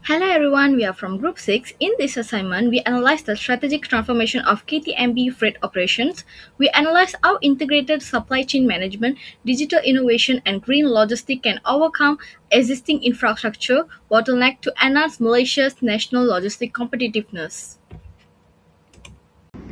Hello everyone, we are from Group 6. In this assignment, we analyze the strategic transformation of KTMB freight operations. We analyze how integrated supply chain management, digital innovation, and green logistics can overcome existing infrastructure bottleneck to enhance Malaysia's national logistic competitiveness.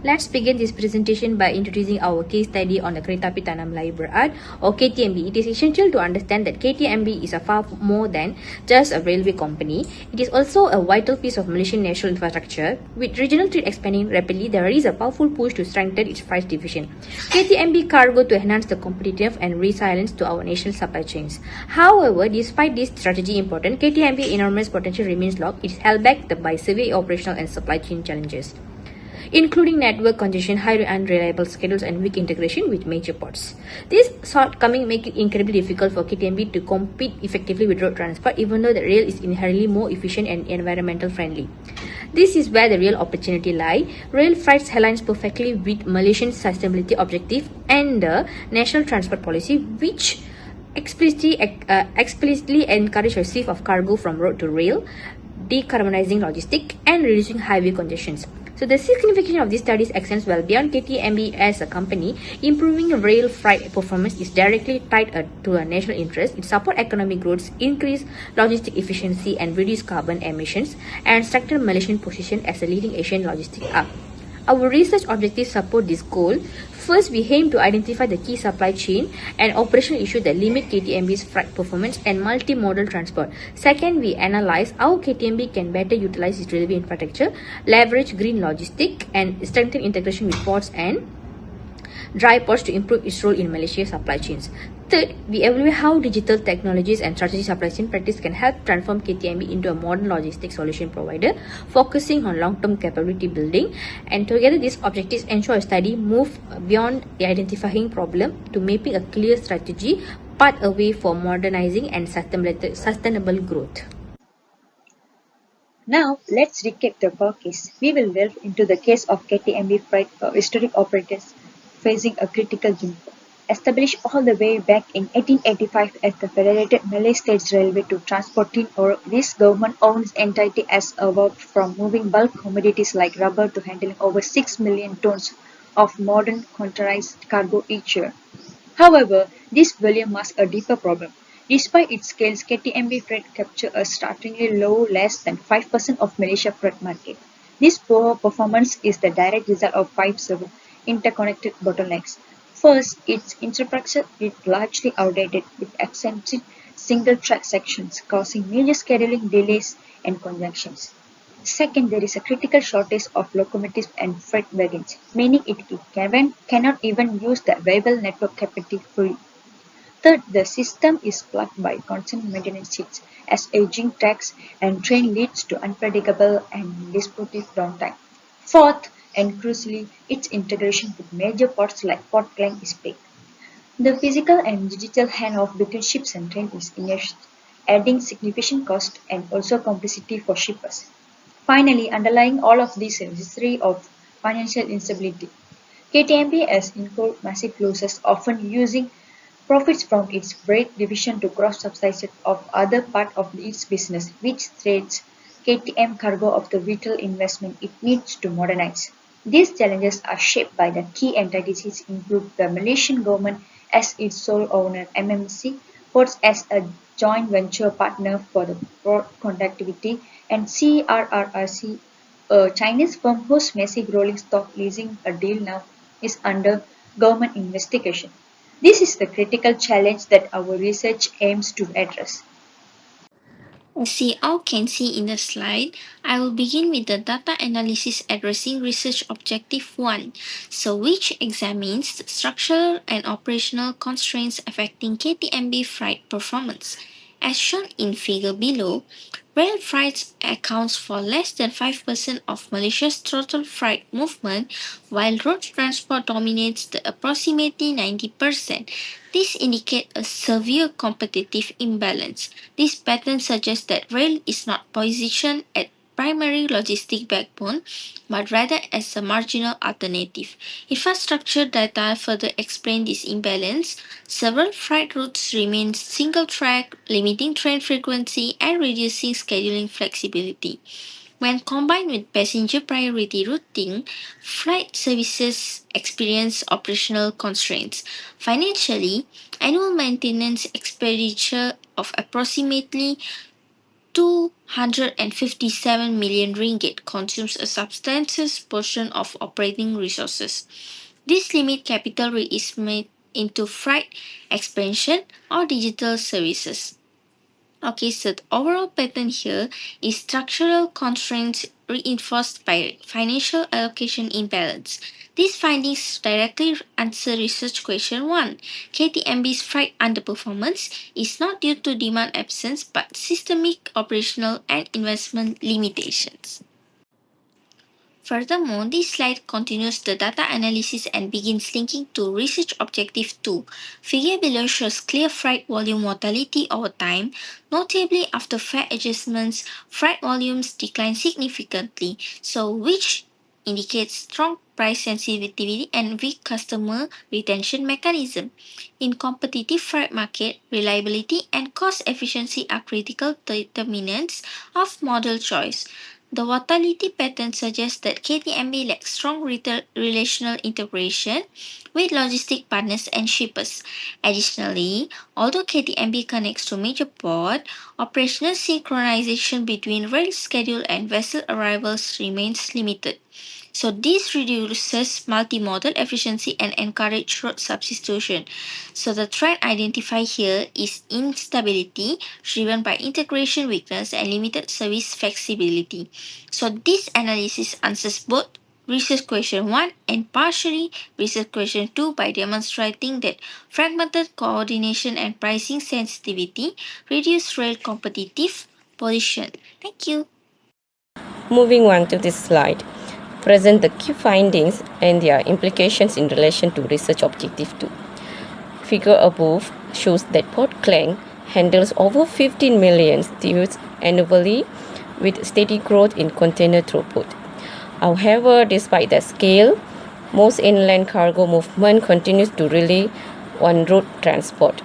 Let's begin this presentation by introducing our case study on the Kereta Api Tanah Melayu Berhad or KTMB. It is essential to understand that KTMB is a far more than just a railway company. It is also a vital piece of Malaysian national infrastructure. With regional trade expanding rapidly, there is a powerful push to strengthen its freight division. KTMB cargo to enhance the competitive and resilience to our national supply chains. However, despite this strategy important, KTMB enormous potential remains locked. It is held back by severe operational and supply chain challenges, including network congestion, high unreliable schedules, and weak integration with major ports. This shortcoming make it incredibly difficult for KTMB to compete effectively with road transport, even though the rail is inherently more efficient and environmental friendly. This is where the real opportunity lies. Rail freight aligns perfectly with Malaysian sustainability objective and the national transport policy, which explicitly encourage a shift of cargo from road to rail, decarbonizing logistics and reducing highway congestions. So the significance of these studies extends well beyond KTMB as a company. Improving rail freight performance is directly tied to a national interest. It supports economic growth, increase logistic efficiency, and reduce carbon emissions, and strengthen Malaysian position as a leading Asian logistic hub. Our research objectives support this goal. First, we aim to identify the key supply chain and operational issues that limit KTMB's freight performance and multimodal transport. Second, we analyze how KTMB can better utilize its railway infrastructure, leverage green logistics, and strengthen integration with ports and dry ports to improve its role in Malaysia's supply chains. Third, we evaluate how digital technologies and strategic supply chain practice can help transform KTMB into a modern logistics solution provider, focusing on long-term capability building. And together, these objectives ensure a study move beyond identifying problem to mapping a clear strategy path away for modernizing and sustainable growth. Now, let's recap the core case. We will delve into the case of KTMB Freight, historic operators facing a critical juncture. Established all the way back in 1885 as the Federated Malay States Railway to transport tin ore, this government-owned entity has evolved from moving bulk commodities like rubber to handling over 6 million tons of modern containerized cargo each year. However, this volume masks a deeper problem. Despite its scale, KTMB freight captures a startlingly low, less than 5% of Malaysia freight market. This poor performance is the direct result of five several interconnected bottlenecks. First, its infrastructure is largely outdated with extensive single-track sections, causing major scheduling delays and conjunctions. Second, there is a critical shortage of locomotives and freight wagons, meaning cannot even use the available network capacity fully. Third, the system is plagued by constant maintenance hits, as aging tracks and train leads to unpredictable and disruptive downtime. Fourth, and crucially, its integration with major ports like Port Klang is weak. The physical and digital handoff between ships and trains is inertia, adding significant cost and also complexity for shippers. Finally, underlying all of this is a history of financial instability. KTMB has incurred massive losses, often using profits from its freight division to cross-subsidize of other part of its business, which threats KTM cargo of the vital investment it needs to modernize. These challenges are shaped by the key entities include the Malaysian government as its sole owner, MMC, Ports as a joint venture partner for the port connectivity, and CRRRC, a Chinese firm whose massive rolling stock leasing a deal now is under government investigation. This is the critical challenge that our research aims to address. As you all can see in the slide, I will begin with the data analysis addressing research objective 1, so which examines the structural and operational constraints affecting KTMB freight performance. As shown in figure below, rail freight accounts for less than 5% of Malaysia's total freight movement, while road transport dominates the approximately 90%. This indicates a severe competitive imbalance. This pattern suggests that rail is not positioned at primary logistic backbone, but rather as a marginal alternative. Infrastructure data further explain this imbalance. Several freight routes remain single track, limiting train frequency and reducing scheduling flexibility. When combined with passenger priority routing, flight services experience operational constraints. Financially, annual maintenance expenditure of approximately 257 million ringgit consumes a substantial portion of operating resources. This limit capital reinvestment into freight expansion or digital services. Okay, so the overall pattern here is structural constraints reinforced by financial allocation imbalance. These findings directly answer research question 1. KTMB's freight underperformance is not due to demand absence but systemic operational and investment limitations. Furthermore, this slide continues the data analysis and begins linking to research objective 2. Figure below shows clear freight volume volatility over time. Notably, after fare adjustments, freight volumes decline significantly, which indicates strong price sensitivity and weak customer retention mechanism. In competitive freight market, reliability and cost efficiency are critical determinants of model choice. The volatility pattern suggests that KTMB lacks strong relational integration with logistic partners and shippers. Additionally, although KTMB connects to major port, operational synchronization between rail schedule and vessel arrivals remains limited. So this reduces multimodal efficiency and encourages road substitution. So the trend identified here is instability driven by integration weakness and limited service flexibility. So this analysis answers both research question 1 and partially research question 2 by demonstrating that fragmented coordination and pricing sensitivity reduce rail competitive position. Thank you. Moving on to this slide, present the key findings and their implications in relation to research objective 2. Figure above shows that Port Klang handles over 15 million TEUs annually with steady growth in container throughput. However, despite that scale, most inland cargo movement continues to rely on road transport.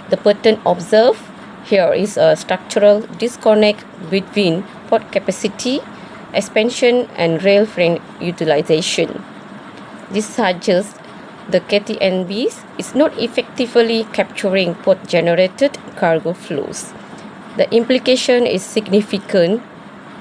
The pattern observed here is a structural disconnect between port capacity, expansion, and rail freight utilization. This suggests the KTNB is not effectively capturing port-generated cargo flows. The implication is significant.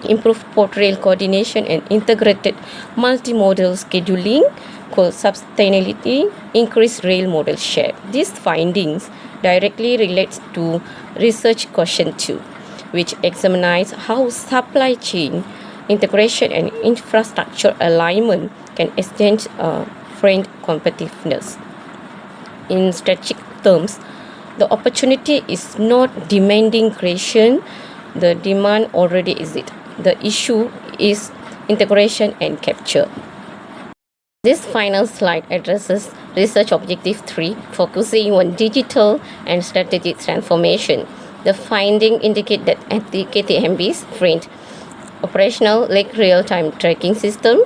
Improved port rail coordination and integrated multimodal scheduling could substantially increase rail modal share. These findings directly relate to research question 2, which examines how supply chain integration and infrastructure alignment can extend freight competitiveness. In strategic terms, the opportunity is not demanding creation, the demand already exists. The issue is integration and capture. This final slide addresses research objective 3, focusing on digital and strategic transformation. The findings indicate that at the KTMB's freight operational like real-time tracking system,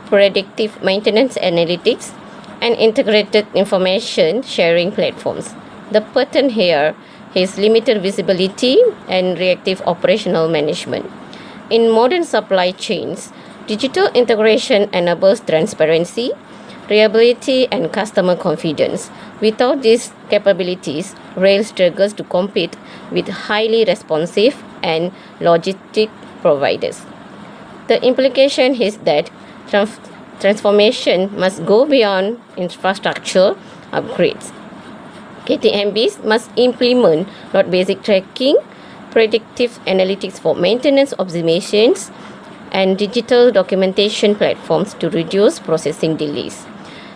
predictive maintenance analytics, and integrated information sharing platforms. The pattern here is limited visibility and reactive operational management. In modern supply chains, digital integration enables transparency, reliability, and customer confidence. Without these capabilities, rail struggles to compete with highly responsive and logistic providers. The implication is that transformation must go beyond infrastructure upgrades. KTMBs must implement not basic tracking, predictive analytics for maintenance observations, and digital documentation platforms to reduce processing delays.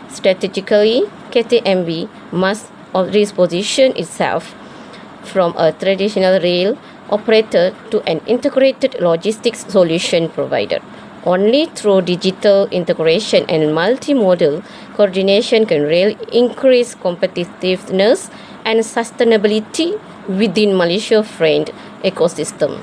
Strategically, KTMB must reposition itself from a traditional rail operator to an integrated logistics solution provider. Only through digital integration and multimodal coordination can rail increase competitiveness and sustainability within Malaysia's freight ecosystem.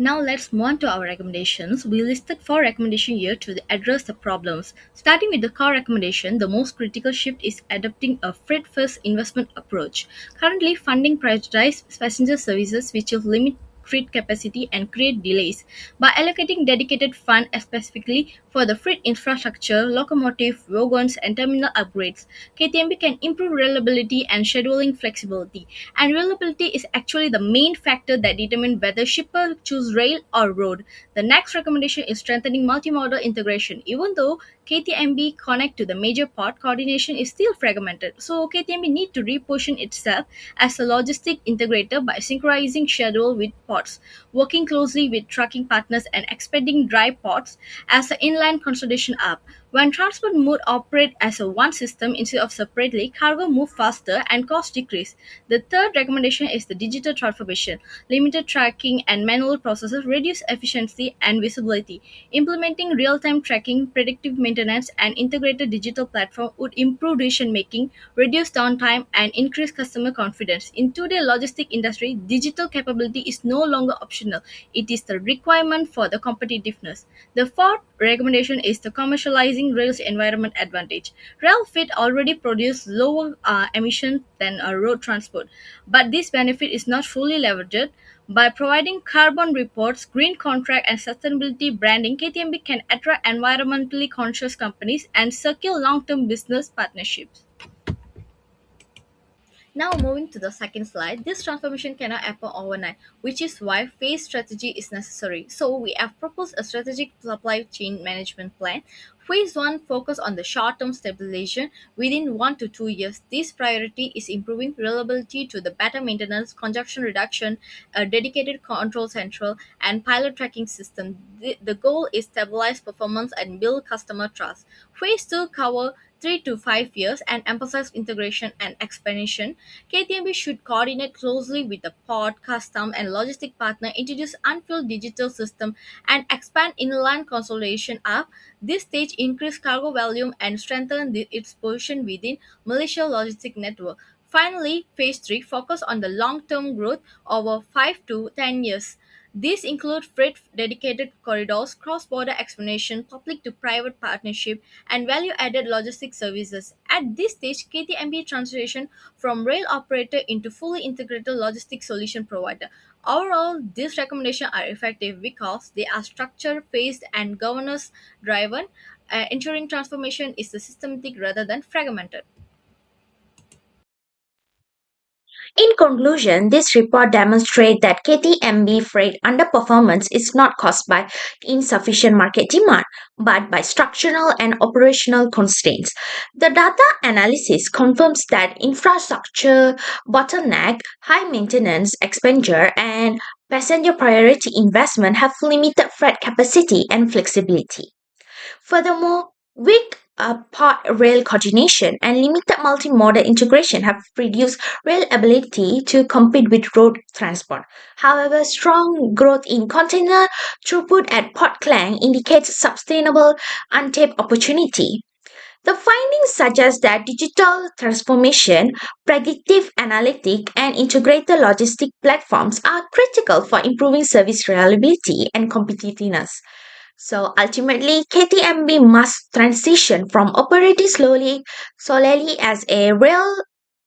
Now let's move on to our recommendations. We listed four recommendations here to address the problems. Starting with the core recommendation, the most critical shift is adopting a freight-first investment approach. Currently, funding prioritizes passenger services, which will limit freight capacity and create delays. By allocating dedicated funds specifically for the freight infrastructure, locomotive, wagons, and terminal upgrades, KTMB can improve reliability and scheduling flexibility. And reliability is actually the main factor that determines whether shippers choose rail or road. The next recommendation is strengthening multimodal integration. Even though KTMB connect to the major port, coordination is still fragmented. So KTMB need to reposition itself as a logistic integrator by synchronizing schedule with ports, working closely with trucking partners and expanding dry ports as an inland consolidation hub. When transport mode operate as a one system instead of separately, cargo move faster and cost decrease. The third recommendation is the digital transformation. Limited tracking and manual processes reduce efficiency and visibility. Implementing real-time tracking, predictive maintenance, and integrated digital platform would improve decision making, reduce downtime, and increase customer confidence. In today's logistic industry, digital capability is no longer optional. It is the requirement for the competitiveness. The fourth recommendation is the commercializing rail's environment advantage. Rail fleet already produce lower emissions than road transport, but this benefit is not fully leveraged. By providing carbon reports, green contract, and sustainability branding, KTMB can attract environmentally conscious companies and secure long-term business partnerships. Now moving to the second slide, this transformation cannot happen overnight, which is why phase strategy is necessary. So we have proposed a strategic supply chain management plan. Phase 1 focus on the short-term stabilization within 1 to 2 years. This priority is improving reliability to the better maintenance, congestion reduction, a dedicated control central, and pilot tracking system. The goal is stabilize performance and build customer trust. Phase 2 cover 3 to 5 years and emphasize integration and expansion. KTMB should coordinate closely with the port, custom, and logistic partner, introduce unfilled digital system, and expand inland consolidation up. This stage increase cargo volume and strengthen its position within Malaysia logistic network. Finally, phase 3 focus on the long-term growth over 5 to 10 years. These include freight dedicated corridors, cross-border expansion, public to private partnership, and value-added logistics services. At this stage, KTMB transition from rail operator into fully integrated logistics solution provider. Overall, these recommendations are effective because they are structure, phased, and governance driven, ensuring transformation is systematic rather than fragmented. In conclusion, this report demonstrates that KTMB freight underperformance is not caused by insufficient market demand, but by structural and operational constraints. The data analysis confirms that infrastructure bottleneck, high maintenance expenditure, and passenger priority investment have limited freight capacity and flexibility. Furthermore, weak port rail coordination and limited multimodal integration have reduced rail ability to compete with road transport. However, strong growth in container throughput at Port Klang indicates sustainable untapped opportunity. The findings suggest that digital transformation, predictive analytic, and integrated logistic platforms are critical for improving service reliability and competitiveness. So ultimately, KTMB must transition from operating solely as a rail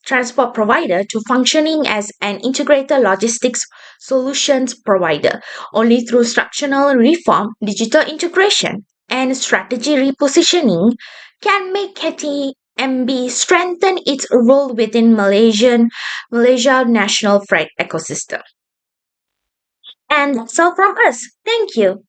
transport provider to functioning as an integrated logistics solutions provider. Only through structural reform, digital integration, and strategy repositioning can make KTMB strengthen its role within Malaysia national freight ecosystem. And that's all from us. Thank you.